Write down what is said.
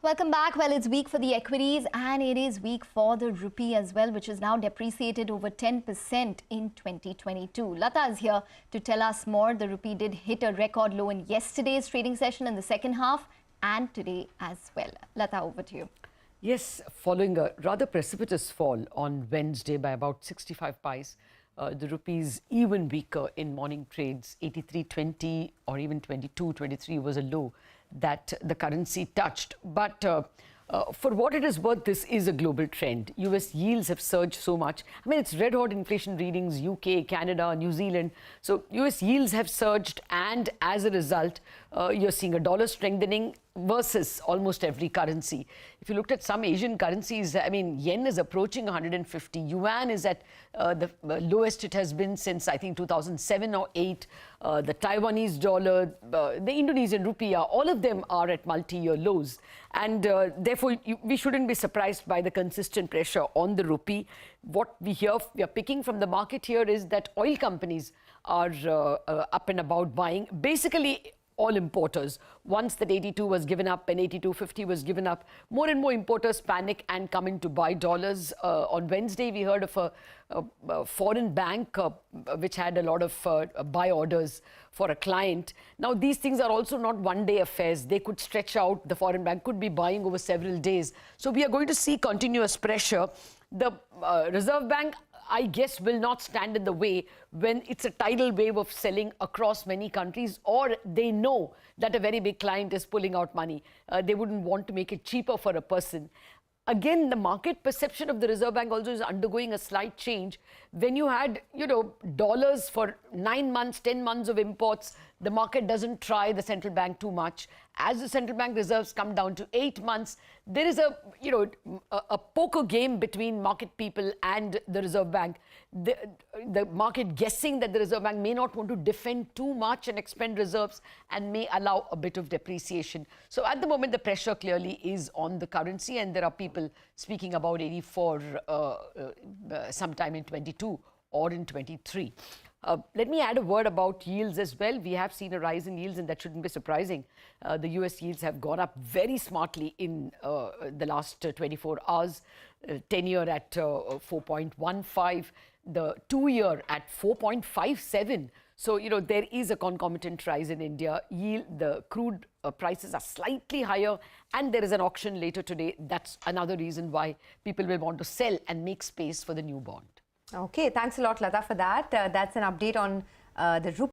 Welcome back. Well, it's weak for the equities and it is weak for the rupee as well, which is now depreciated over 10% in 2022. Lata is here to tell us more. The rupee did hit a record low in yesterday's trading session in the second half and today as well. Lata, over to you. Yes, following a rather precipitous fall on Wednesday by about 65 paise, the rupee is even weaker in morning trades. 83.20 or even 22.23 was a low that the currency touched. But for what it is worth, this is a global trend. US yields have surged so much. I mean, it's red hot inflation readings, UK, Canada, New Zealand. So US yields have surged, and as a result, you're seeing a dollar strengthening versus almost every currency. If you looked at some Asian currencies, I mean, yen is approaching 150. Yuan is at the lowest it has been since, I think, 2007 or 8. The Taiwanese dollar, the Indonesian rupiah, all of them are at multi-year lows. And therefore, we shouldn't be surprised by the consistent pressure on the rupee. What we are picking from the market here is that oil companies are up and about buying. Basically, all importers. Once that 82 was given up and 82.50 was given up, more and more importers panic and come in to buy dollars. On Wednesday, we heard of a foreign bank which had a lot of buy orders for a client. Now, these things are also not one-day affairs. They could stretch out. The foreign bank could be buying over several days. So we are going to see continuous pressure. The Reserve Bank, I guess, will not stand in the way when it's a tidal wave of selling across many countries, or they know that a very big client is pulling out money. They wouldn't want to make it cheaper for a person. Again, the market perception of the Reserve Bank also is undergoing a slight change. When you had, dollars for 9 months, 10 months of imports, the market doesn't try the central bank too much. As the central bank reserves come down to 8 months, there is a poker game between market people and the Reserve Bank. The market guessing that the Reserve Bank may not want to defend too much and expend reserves and may allow a bit of depreciation. So at the moment, the pressure clearly is on the currency, and there are people speaking about 84 sometime in 22 or in 23. Let me add a word about yields as well. We have seen a rise in yields, and that shouldn't be surprising. The US yields have gone up very smartly in the last 24 hours. 10-year at 4.15, the 2-year at 4.57. So, there is a concomitant rise in India. The crude prices are slightly higher, and there is an auction later today. That's another reason why people will want to sell and make space for the new bond. Okay, thanks a lot, Lata, for that. That's an update on the rupee.